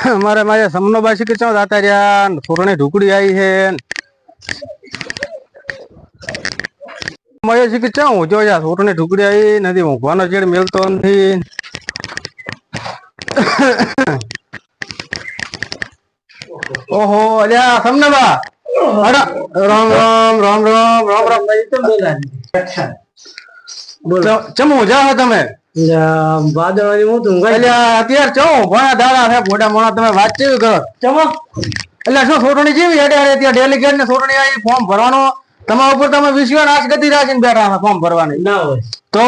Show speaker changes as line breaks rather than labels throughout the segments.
અમારે મારે સમનો બાસી કે ચો જાતા રહ્યા થોરણી ઢુકડી આવી છે મય શીખી ચા હું જો યાર થોરણી ઢુકડી આવી નથી ઊંઘવાનો ચેડ મેલતો નથી ઓહો અલ્યા સમને બા અડા રામ રામ રામ રામ રામ રામ ભાઈ તો બોલા બોલો ચમો જાઓ તમે વાદળની હું તું અલ્યા અત્યાર ચો ભણા દાડા છે મોટા મોણા તમે વાત કેવી કરો ચમો એટલે શું થોરણી જેવી હેડે હેડે ત્યાં ડેલિગેટ ને થોરણી આવી ફોર્મ ભરવાનો તમારા ઉપર તમે વિશ્વાસ આશ ગતિ રાખીને બેઠા ફોર્મ ભરવાની ના હોય તો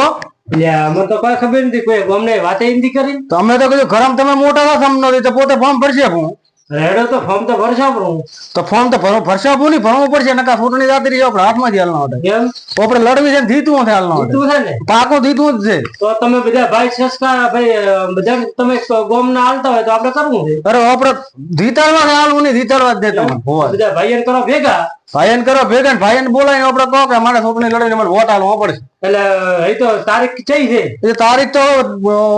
અમે તો કઈ ખબર નથી કોઈ અમને વાત નથી કરી તો અમે તો કીધું ઘરમાં તમે મોટા હતા સમનો તો પોતે ફોર્મ ભરશે હું રેડો તો ફોર્મ તો ભરશો તો ફોર્મ તો ભરશો નહીં ભરવું પડશે નકા ફોટોની જાતી રહી આપણે હાથમાં જ હાલનો હતો કેમ આપણે લડવી છે ધીતું છે હાલનો ધીતું છે ને પાકો ધીતું જ છે તો તમે બધા ભાઈ સંસ્કાર ભાઈ બધા તમે ગોમ ના હાલતા હોય તો આપણે કરવું છે અરે આપણે ધીતાળવા હાલવું નહીં ધીતાળવા જ દે તમે બધા ભાઈઓને કરો ભેગા ભાઈન કરો ભેગા ભાઈન બોલાવીને આપણે કહો કે મારે છોકરી લડીને મને વોટ હાલવો પડશે એટલે એ તો તારીખ કઈ છે એ તારીખ તો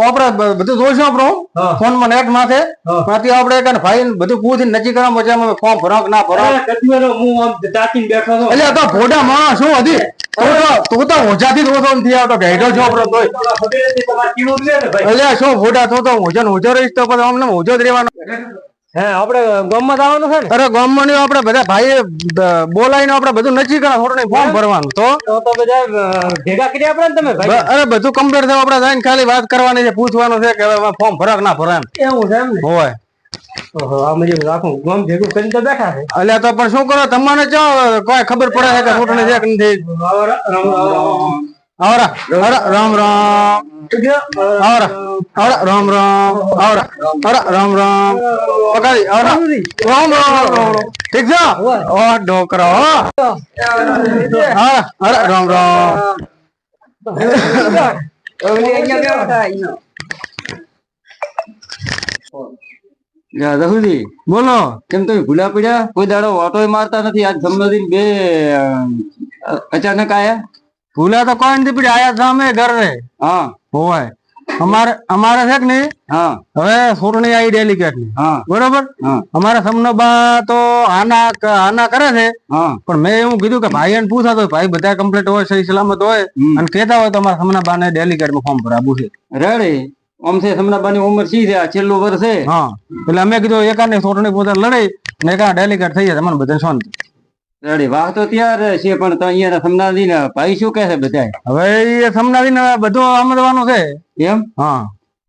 આપણે બધું જોઈશું આપણું ફોન માં નેટ માથે ત્યાંથી આપણે કઈ ભાઈ બધું પૂછીને નક્કી કરવા મજા ફોર્મ ભરો કે ના ભરો હું આમ દાટીને બેઠો હતો એટલે તો ભોડા માણસ શું હતી તું તો ઓજાથી રોતો નથી આવતો ભેગો છો આપણે એટલે શું ભોડા તો ઓજો રહીશ તો પછી અમને ઓજો જ રહેવાનો હે આપણે ગામમાં જવાનું છે ને અરે ગામમાં આપણે બધા ભાઈ બોલાવીને આપણે બધું નક્કી કરવા થોડું ફોર્મ ભરવાનું તો બધા ભેગા કરી આપણે તમે અરે બધું કમ્પ્લીટ થયું આપણે જઈને ખાલી વાત કરવાની છે પૂછવાનું છે કે હવે ફોર્મ ભરાક ના ભરાય એવું છે એમ હોય ઓહો આ મજે રાખું ગામ ભેગું કરીને તો બેઠા છે અલ્યા તો પણ શું કરો તમને ચો કોઈ ખબર પડે છે કે છોટણી છે કે નથી આવરા રામ રામ આવરા આવરા રામ રામ આવરા આવરા રામ રામ પકાઈ આવરા રામ રામ ઠીક છે ઓ ડોકરા હા આવરા રામ રામ રાહુલજી બોલો કેમ તમે ભૂલા પડ્યા કોઈ દાડો ઓટો મારતા નથી આજ જમનોદીન બે અચાનક આયા ભૂલા તો કોઈ નથી પડ્યા આયા સામે ઘર રે હા હોય અમારે છે કે નહીં હા હવે છોટણી આવી ડેલિકેટ ની બરોબર અમારા સમનોબા તો આના કરે છે પણ મેં એવું કીધું કે ભાઈ એને પૂછા તો ભાઈ બધા કમ્પ્લીટ હોય સહી સલામત હોય અને કેતા હોય તો અમારા સમનાબા ને ડેલિકેટ માં ફોર્મ ભરાવું છે રેડી આમ છે સમનાબાની ઉંમર સી છે આ છેલ્લું વર્ષ છે હા એટલે અમે કીધું એકાને છોટણી પોતે લડાઈ ને એકા ડેલિકેટ થઈ જાય મને બધા શાંતિ રેડી વાહ તો ત્યાર છે પણ તો અહીંયા સમનાદી ને ભાઈ શું કહે છે બધા હવે એ સમનાદી ને બધું સમજવાનું છે એમ હા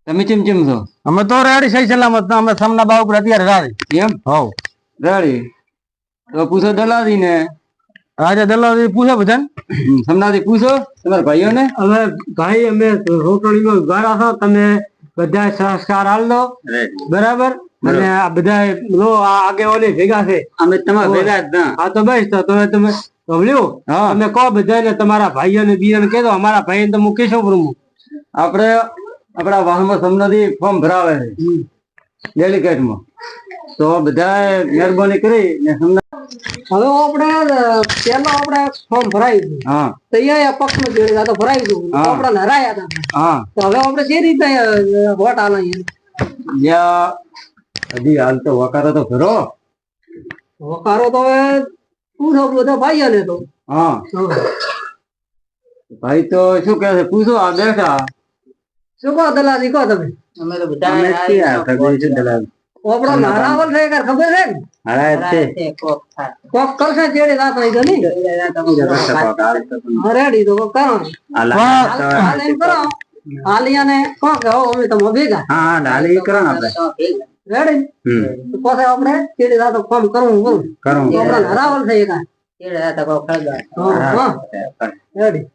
તમે ચીમ છો અમે તો રેડી સહી સલામત અમે સમનાબા ઉપર અત્યારે રાડી એમ હવ રેડી તો પૂછો દલાદી ને આજે દલાદી પૂછો બધા સમનાદી પૂછો તમારા ભાઈઓ ને હવે ભાઈ અમે રોટણીમાં ગાળા છો તમે બધા સંસ્કાર હાલ લો બરાબર અને આ બધા લો આગેવાની ભેગા છે અમે તમારા ભેગા જ હા તો બસ તો તમે સમજ્યું તમે કહો બધાને તમારા ભાઈઓ ને બીજાને કહેજો અમારા ભાઈ તો મૂકીશું પ્રમુખ આપણે આપણા વાહમાં સમનાદી ફોર્મ ભરાવે છે ડેલિકેટમાં તો બધા મહેરબાની કરી ને હવે આપણે પેલા આપણે ફોર્મ ભરાયું હા તો અહીંયા પક્ષમાં જોડે તો ભરાયું આપણે હરાયા હતા હા તો હવે આપણે જે રીતે વોટ આલો હજી હાલ તો વકારો તો ભરો વકારો તો હવે પૂછો બધા ભાઈ ને તો હા ભાઈ તો શું કહે છે પૂછો આ બેઠા શું કહો દલાલી કહો તમે અમે તો બધા દલાલી ઓપડો નારાવલ છે કે ખબર છે ને હરાય છે કોક કરશે જેડે રાત રહી ગઈ ને રેડી તો કરો આલે કરો આલિયાને કો કે હો અમે તો ભેગા હા ડાલી કરો ને આપણે રેડી તો પછી આપણે જેડે રાત ફોર્મ કરવું ઓપડો નારાવલ છે કે જેડે રાત કો ખળગા હા રેડી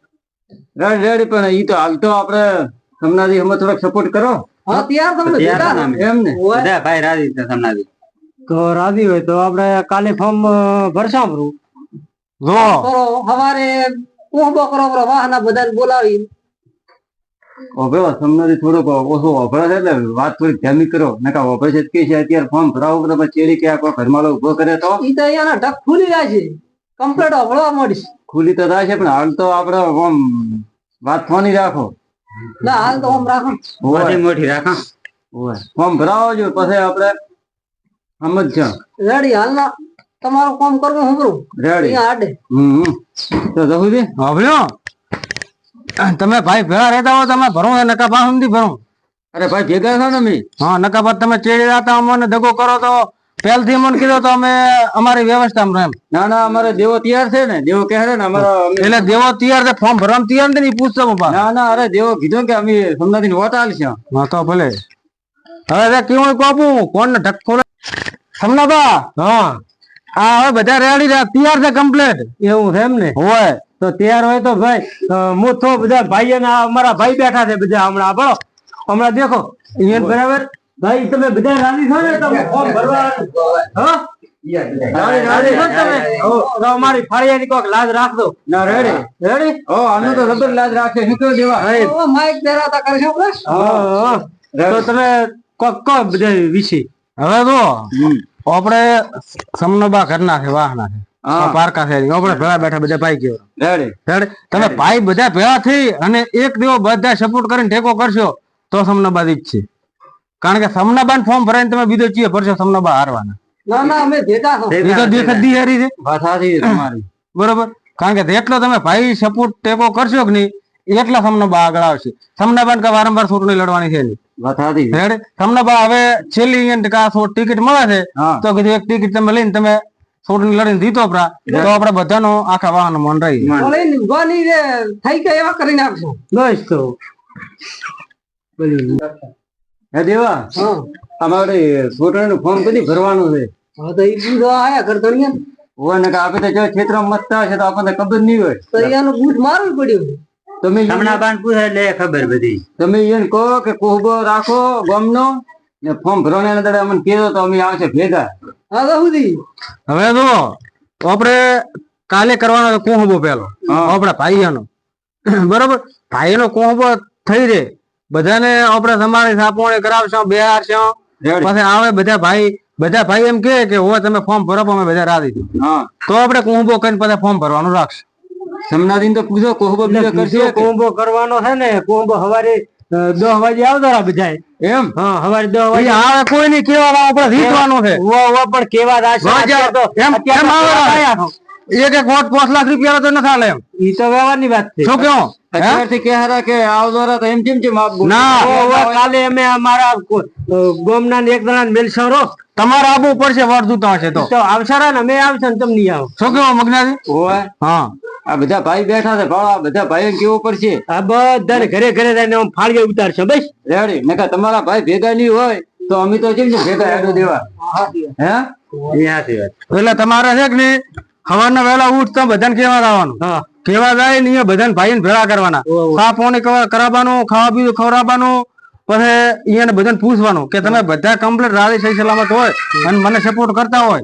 રેડી પણ ઈ તો હાલ તો આપણે સમનાજી અમે થોડોક સપોર્ટ કરો હા ત્યાર તમે ભેગા એમ ને બધા ભાઈ રાજી છે સમનાજી તો રાજી હોય તો આપણે કાલે ફોર્મ ભરશું જો કરો સવારે કોબો કરો વાહના બધાને બોલાવી ઓબે સમનાજી થોડોક ઓછો ઓભળે છે એટલે વાત થોડી ધ્યામી કરો નકા ઓભળે છે કે છે અત્યારે ફોર્મ ભરાવું તો ચેડી કે કોઈ ઘરમાં ઉભો કરે તો ઈ તો અહીંયાના ઢક ખુલી જાય છે કમ્પ્લીટ ઓભળવા મળી ખુલી તો થાય છે પણ હાલ તો આપણે આમ વાત ફોની રાખો ના હાલ તો આમ રાખો મોટી રાખો ફોર્મ ભરાવો જો પછી આપણે
સમજ
રેડી હાલના તમારું કામ કરવું હું રેડી આડે
તો જવું દે
આવ્યો તમે ભાઈ ભેળા રહેતા હો તમે ભરો નકા પા સમજી ભરો
અરે ભાઈ ભેગા છો ને અમે
હા નકા પા તમે ચેડી જતા અમને દગો કરો તો પહેલથી મને કીધું તો અમે અમારી વ્યવસ્થામાં એમ
ના ના અમારે દેવો તૈયાર છે ને દેવો કહે છે ને અમારો
એટલે દેવો તૈયાર છે ફોર્મ ભરવાનું તૈયાર નથી પૂછતો
ના ના અરે દેવો કીધું કે અમે સોમનાથી વોટ આલશે
હા તો ભલે હવે કેવું કોપું કોણ ને ધક્કો સમનાબા હા હા હવે બધા રેડી તૈયાર છે કમ્પ્લીટ એવું છે એમ ને હોય તો તૈયાર હોય તો ભાઈ હું તો બધા ભાઈઓ ના અમારા ભાઈ બેઠા છે બધા હમણાં બોલો હમણાં દેખો અહીંયા બરાબર ભાઈ તમે બધા રાજી છો ને તમે ફોર્મ ભરવા હા અમારી ફળિયાની કોક લાજ રાખજો ના રેડી રેડી
ઓ આનો તો જબર લાજ રાખે શું કેવું દેવા
માઇક પહેરાતા કરશો બસ તો તમે કોક કો બધા વિશે હવે તો આપણે સમનબા ઘરના છે વાહના છે પારકા છે આપણે ભેળા બેઠા બધા ભાઈ ગયો રેડી રેડી તમે ભાઈ બધા ભેળા થઈ અને એક દિવસ બધા સપોર્ટ કરીને ટેકો કરશો તો સમનબા જ છે કારણ કે સમનબા ફોર્મ ભરાઈને તમે બીજો ચીએ ભરશો સમનબા હારવાના ના ના અમે ભેગા છો એ તો દેખતી હારી છે વાત સાચી તમારી બરોબર કારણ કે જેટલો તમે ભાઈ સપોર્ટ ટેકો કરશો કે નહીં એટલા સમનબા આગળ આવશે સમનબા કે વારંવાર ચૂંટણી લડવાની છે નહીં સમનબા હવે છેલ્લી ટિકિટ મળે છે તો કીધું એક ટિકિટ તમે લઈને તમે ચૂંટણી લડીને જીતો પરા તો આપડે બધાનો આખા વાહન મન રહી થઈ ગયા એવા કરી નાખશો બસ તો
હે દેવા અમારે ચૂંટણી નું ફોર્મ કદી ભરવાનું છે
તો એ બુધ આયા કરતણીયા
હોય ને આપે તો જો ક્ષેત્રમાં મતતા હશે તો આપણને ખબર નહીં હોય
તો એનું બૂથ મારવું પડ્યું
તમે
સમનાબાન પૂછે એટલે ખબર બધી
તમે એને કહો કે કોહબો રાખો ગામનો ને ફોર્મ ભરવાના દડે અમને કહેજો તો અમે આવશે ભેગા
હા તો સુધી હવે તો આપણે કાલે કરવાનો કોહબો પેલો આપડા ભાઈઓનો બરોબર ભાઈઓનો કોહબો થઈ રે બધાને આપણે તમારી સાપોણી કરાવશો બેહારશો પછી આવે બધા ભાઈ એમ કે હોય તમે ફોર્મ ભરો અમે બધા રાજી તો આપણે કોહબો કરીને પછી ફોર્મ ભરવાનું રાખશું
સમનાદીન તો પૂછો કોહબો બીજો કરશે
કોહબો કરવાનો છે ને કોહબો સવારે 10 વાગે આવતા બધા
એમ
હા સવારે 10 વાગે આવે કોઈ નહીં કેવા આપણે જીતવાનું છે પણ કેવા રાશે તો એમ આવે એક વોટ 5 લાખ રૂપિયા તો ન ચાલે એમ ઈ તો વ્યવહારની વાત છે શું કેવો
અત્યારથી કહેરા કે આવ દ્વારા તો એમ કેમ
ના કાલે અમે અમારા ગોમના એક જણા મેલશો રો તમારે આવવું પડશે વોટ જોતા હશે તો આવશે ને અમે આવશે ને તમે નહીં આવો શું કેવો મગનાજી
હોય
હા
આ બધા ભાઈ બેઠા છે ભાડા બધા ભાઈઓ કેવું પડશે
આ બધા ઘરે ઘરે જઈને ફાળીએ ઉતારશે બસ
રેડી નકા તમારા ભાઈ ભેગા નહીં હોય તો અમે તો કેમ ભેગા હેડો દેવા હે
એટલે તમારે છે કે નહીં સવારના વહેલા ઉઠતા બધાને કેવા આવવાનું કેવા જાય ને બધાને ભાઈ ભેળા કરવાના ચા પાણી કરાવવાનું ખાવા પીવું ખવડાવવાનું પછી અહીંયા બધાને પૂછવાનું કે તમે બધા કમ્પ્લીટ રાજી સહી સલામત હોય અને મને સપોર્ટ કરતા હોય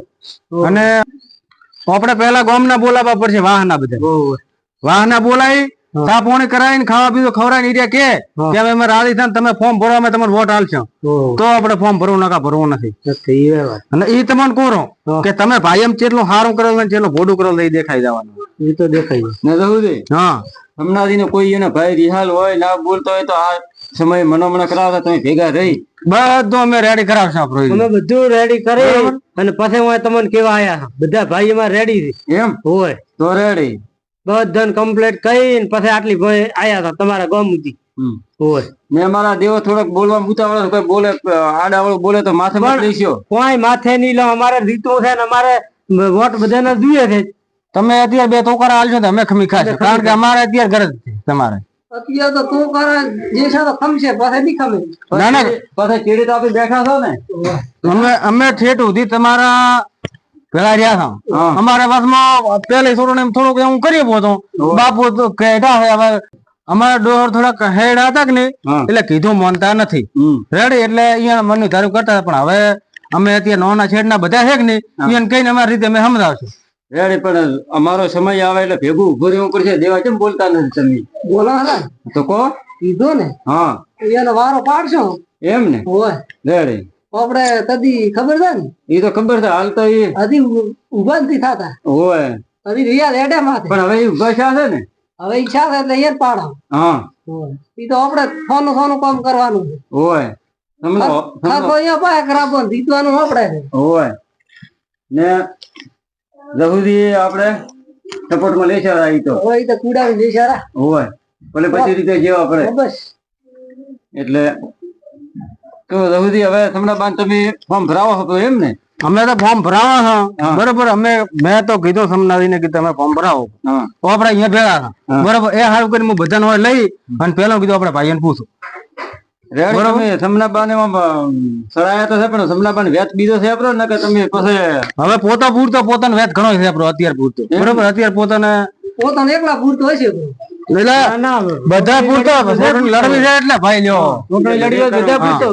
અને આપણે પેલા ગામના બોલાવવા પડશે વાહના બધા વાહના બોલાવી ચા પાણી કરાવીને ખાવા પીવું ખવડાવીને કે અમે રાજી થાય તમે ફોર્મ ભરો અમે તમારે વોટ આલશો તો આપણે ફોર્મ ભરવું નકા ભરવું નથી અને એ તમને કહો કે તમે ભાઈ એમ કેટલું સારું કરેલું કેટલું ભોડું કરેલું એ દેખાઈ જવાનું એ તો દેખાય હા
હમણાં કોઈ એના ભાઈ રિહાલ હોય ના બોલતો હોય તો આ સમય મનોમણ કરાવતા તમે ભેગા રહી
બધું અમે રેડી કરાવશો અમે બધું રેડી કરી અને પછી હું તમને કેવા આયા બધા ભાઈ એમાં રેડી
એમ
હોય
તો રેડી
બધાને કમ્પ્લીટ કરીને પછી આટલી આયા હતા તમારા ગામથી હોય
મેં અમારા દેવો થોડોક બોલવા ઉતાવળ કોઈ બોલે આડાવળ બોલે તો માથે લઈશો
કોઈ માથે નહીં લો અમારે રીતું છે ને અમારે વોટ બધાને જોઈએ છે તમે અત્યારે 2 ટોકરા આલશો તો અમે ખમી ખાશું કારણ કે અમારે અત્યારે ગરજ છે તમારે અત્યારે તો ટોકરા જે છે તો ખમશે પછી નહીં ખમે ના ના
પછી ચીડી તો આપણે બેઠા છો ને
અમે ઠેઠ સુધી તમારા પેલા રહ્યા હતા અમારા બસમાં પેલી છોડું થોડુંક એવું કરીએ પોતો બાપુ તો કહેતા હોય હવે અમારા ડોહર થોડાક હેડ હતા કે નહીં એટલે કીધું માનતા નથી રેડી એટલે અહીંયા મનનું ધારું કરતા પણ હવે અમે અત્યારે નોના છેડના બધા છે કે નહીં એને કહીને અમારી રીતે અમે સમજાવશું
રેડી પણ અમારો સમય આવે એટલે ભેગું ઉભું રહેવું પડશે દેવા કેમ બોલતા નથી તમે
બોલો
તો કહો
કીધું ને
હા
એનો વારો પાડશો
એમ ને
હોય
રેડી
આપડે કદી ખબર છે ને
એ તો ખબર છે હાલ તો એ
હજી ઉભા નથી થતા
હોય
હજી રિયા રેડે માથે
પણ હવે એ ઉભા છે ને
હવે ઈચ્છા છે એટલે એ પાડો
હા
એ તો આપડે સોનું કામ કરવાનું છે
હોય અહીંયા પાય કરાવો જીતવાનું આપણે હોય ને જહુદી આપણે સપોર્ટ માં લઈ સારા ઈ તો હોય તો કુડાવી લઈ સારા હોય ભલે 25 રૂપિયા જેવા પડે બસ એટલે તો જહુદી હવે હમણાં બાદ તમે ફોર્મ ભરાવો છો એમ ને
અમે તો ફોર્મ ભરાવા છે બરોબર મેં તો કીધું સમનાવીને કે તમે ફોર્મ ભરાવો તો આપણે અહીંયા ભેળા હતા બરોબર એ હારું કરીને હું બધાને હોય લઈ અને પેલો કીધું આપણે ભાઈને પૂછું
સમનાબાને સડાયા તો છે પણ સમનાબાને વેચ બીજો છે આપણો ને કે તમે પછી
હવે પોતા પૂરતો પોતાનો વેચ ઘણો છે આપણો અત્યારે પૂરતો બરોબર અત્યારે પોતાને એકલા પૂરતો હશે એટલે બધા પૂરતો લડવી છે એટલે ભાઈ લ્યો બધા પૂરતો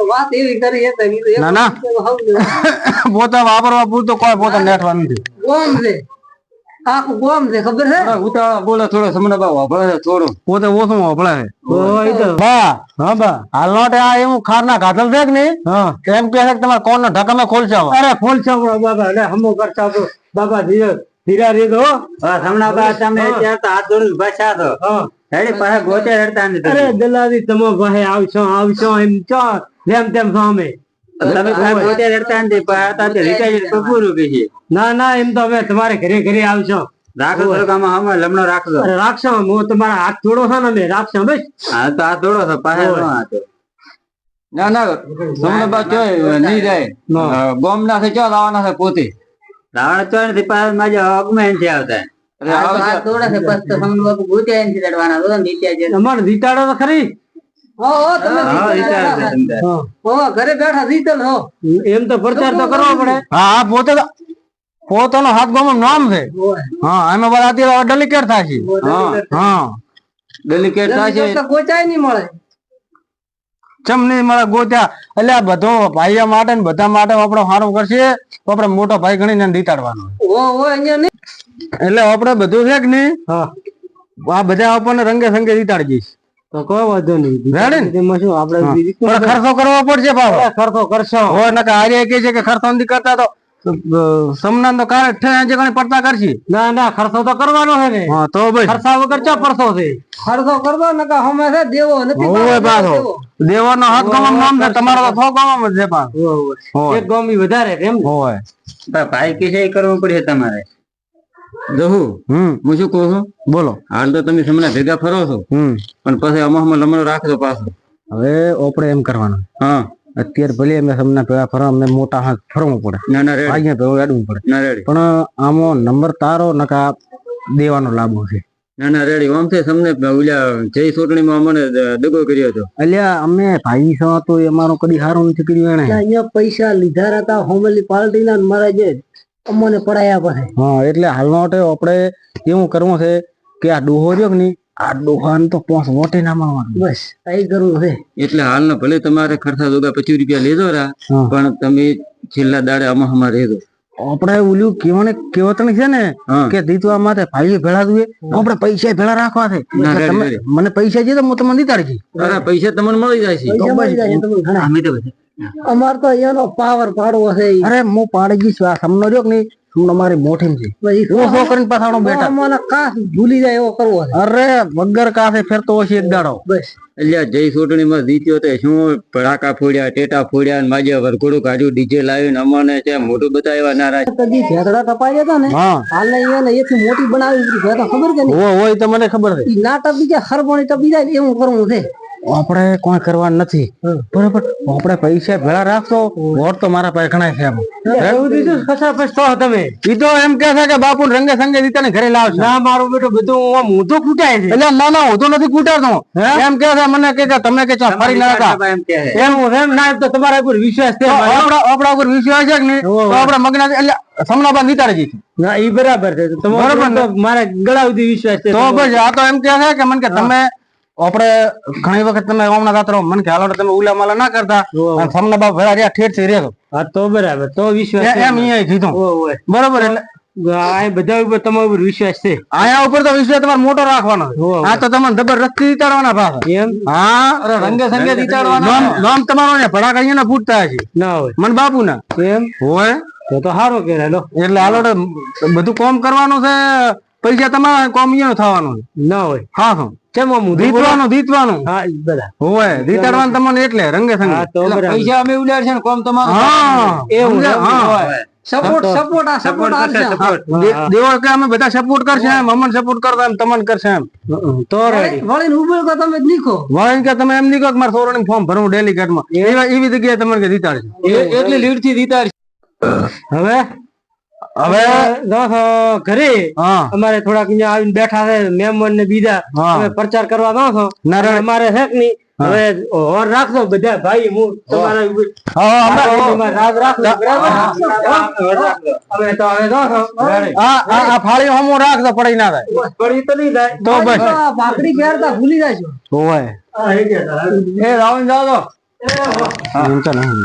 વાત એવી કરી ના ના પોતા વાપરવા પૂરતો કોઈ પોતા નેઠવા નથી કોમ છે આખું ગોમ છે ખબર છે
ઉતાળા બોલે થોડો સમનાબા વાપરે છે થોડો
પોતે ઓછું વાપરે છે બા હા બા હાલ નોટે આ એવું ખારના ગાધલ છે કે નહીં એમ કે છે કે તમારે કોણ નો ઢાકા માં ખોલશો અરે ખોલશો બાબા એટલે હમો કરતા તો બાબા ધીરા રે દો
સમનાબા તમે ત્યાં તો હાથ જોડી ભાષા તો હેડી પાસે ગોચે રડતા નથી
અરે દલાલી તમે પાસે આવશો એમ ચો જેમ તેમ સામે
તમે ગોચે રડતા નથી પાતા તે રિટાયર પૂરું કે છે
ના ના એમ તો અમે તમારે ઘરે આવશો
રાખો કામ અમે લમણો રાખજો
રાખશો હું તમારા હાથ જોડો છો ને અમે રાખશો બસ
હા તો હાથ જોડો છો પાસે ના ના સમનાબા ચોય નહીં જાય બોમ્બ ના છે ચો લાવવાના છે પોતે લાવવાના ચોય નથી પાસે માજે અગમેન છે આવતા
અમારે જીતાડો તો ખરી ઘરે બેઠા જીતેલ હો એમ તો પ્રચાર તો કરવો પડે હા પોતે પોતાનો હાથ ગામ નામ છે હા એમાં બધા અત્યારે ડેલિકેટ થાય છે હા
ડેલિકેટ થાય છે
ગોચાય નહીં મળે ચમ નહીં મળે ગોત્યા એટલે આ બધો ભાઈઓ માટે ને બધા માટે આપણો સારું કરશે તો આપણે મોટો ભાઈ ગણીને જીતાડવાનો એટલે આપણે બધું છે કે નહીં આ બધા આપણને રંગે સંગે જીતાડી જઈશ તો કોઈ વાંધો નહીં ખર્ચો કરવો પડશે ખર્ચો કરશો હોય ને આર્ય કે છે કે ખર્ચો નથી કરતા તો સમના તો કારણે પડતા કરશે ના ના ખર્ચો તો કરવાનો છે ને હા તો ભાઈ ખર્ચા વગર ચા પડતો છે ખર્ચો કરવો ને કે હમે છે દેવો નથી હોય પાછો દેવાનો હાથ ગામ નામ છે તમારો તો થો ગામ જ છે પાછો એક ગામ વધારે એમ હોય
ભાઈ કે છે કરવું પડે તમારે જહુ હું શું કહું છું
બોલો
હાલ તો તમે સમના ભેગા ફરો છો પણ પછી અમોહમાં લમણો રાખજો પાછો
હવે આપણે એમ કરવાનું
હા
અત્યારે ભલે અમે સમના ભેગા ફરવા અમને મોટા હાથ ફરવું પડે
ના ના
અહીંયા ભેગું એડવું પડે
ના રેડી
પણ આમાં નંબર તારો નકા દેવાનો લાભો છે
ના ના રેડી આમ છે સમને ઓલા જય ચૂંટણીમાં અમને દગો કર્યો હતો
અલ્યા અમે ભાઈ છો તો અમારું કદી સારું નથી કર્યું એને અહીંયા પૈસા લીધા હતા હોમલી પાર્ટી ના મારા જે અમને પડાયા પછી હા એટલે હાલ માટે આપણે એવું કરવું છે કે આ ડોહો રહ્યો કે નહીં આ ડોહાન તો 5 વોટે ના મળવાનું બસ કઈ કરવું છે
એટલે હાલ ભલે તમારે ખર્ચા જોગા 25 રૂપિયા લેજો રા પણ તમે છેલ્લા દાડે અમાહમાં રહેજો
આપણે ઓલું કેવતણ છે ને કે દીધવા માટે ભાઈ ભેળા દુએ આપણે પૈસા ભેળા રાખવા છે મને પૈસા જે તો હું તમને દીતાડી
અરે પૈસા તમને મળી જાય છે
અમાર તો એનો પાવર પાડવો છે અરે હું પાડી ગઈશ આ સમનો રહ્યો કે નહીં સમનો મારી મોઠી છે ઓછો કરીને પાછાનો બેટા મને કાસ ભૂલી જાય એવો કરવો અરે વગર કાસે ફેરતો હશે એક દાડો બસ
એટલે જય ચૂંટણીમાં જીત્યો તો શું ભડાકા ફોડ્યા ટેટા ફોડ્યા ને માજે વરઘોડું કાઢ્યું ડીજે લાવ્યું અમને છે મોટું બતાવ્યા નારાજ
કદી ઝેતડા કપાઈ હતા ને હાલ એને એથી મોટી બનાવી દીધી ખબર કે નહીં હોય તો મને ખબર છે ના ટપી જાય હરબણી ટપી જાય એવું કરવું છે આપણે કોઈ કરવાનું નથી બરોબર આપણે પૈસા ભેળા રાખશો વોટ તો મારા પાસે ઘણા છે તમે ઈ તો એમ કે છે કે બાપુ રંગે સંગે જીતાને ઘરે લાવશે ના મારું બેટું બધું આમ ઊંધો કૂટાય છે એટલે ના ના ઊંધો નથી કૂટાતો એમ કે છે મને કે તમે કે ફરી ના હતા એમ ના તો તમારા ઉપર વિશ્વાસ છે આપણા ઉપર વિશ્વાસ છે કે નહીં તો આપણે મગના એટલે સમનાબાદ જીતાડી જઈશું ના ઈ બરાબર છે બરાબર મારા ગળા સુધી વિશ્વાસ છે તો બસ આ તો એમ કે છે કે મને કે તમે આપણે ઘણી વખત તમે ઓમના દાતરો મન કે હાલો તમે ઉલા માલા ના કરતા સમના બાપ ભેળા રહ્યા ઠેઠ થી રહેતો હા તો બરાબર તો વિશ્વાસ એમ અહીંયા કીધું બરોબર એટલે આ બધા ઉપર તમારા ઉપર વિશ્વાસ છે આયા ઉપર તો વિશ્વાસ તમારે મોટો રાખવાનો આ તો તમને જબરદસ્તી જીતાડવાના પાછા એમ હા અરે રંગે સંગે જીતાડવાના નામ તમારો ને ભડાકા અહીંયા ફૂટતા હશે ના હોય મન બાપુ ના એમ હોય તો સારું કે એટલે હાલો બધું કોમ કરવાનું છે પૈસા તમારા કોમ અહીંયા થવાનું ના હોય હા હા
કેમ આમ ઊંધું
જીતવાનું જીતવાનું
હા ઈ બધા
હોય જીતાડવાનું તમને એટલે રંગે સંગે
હા તો બરાબર.
પૈસા અમે ઉડાડશે ને કોમ તમારું
હા
એવું
સમજ્યા? હા
હોય.
સપોર્ટ સપોર્ટ આ સપોર્ટ આવશે
દેવો કે અમે બધા સપોર્ટ કરશે એમ અમન સપોર્ટ કરતા એમ તમને કરશે એમ
તો રેડી
વળીને ઉભો તો તમે જ નીકો
વળી કે તમે એમ નહીં કહો કે મારે સોરણી ફોર્મ ભરવું ડેલિકેટમાં એવી જગ્યાએ તમને કે જીતાડશે
એટલી લીડ થી જીતાડશે.
હવે
હવે
દોસ્તો ઘરે
હા
અમારે થોડાક અહીંયા આવીને બેઠા છે મહેમાન ને બીજા
હા.
તમે પ્રચાર કરવા દો છો
નારાયણ.
અમારે છે કે નહીં હવે હોર રાખજો બધા ભાઈ હું તમારા
હા,
એમાં રાજ રાખજો બરાબર અમે તો હવે દો છો
આ ફાળી હમો રાખજો પડી ના થાય
પડી તો નહીં થાય
તો બસ
પાકડી પહેરતા ભૂલી જાય છો
હોય
એ રાવણ જાઓ તો
એમ તો નહીં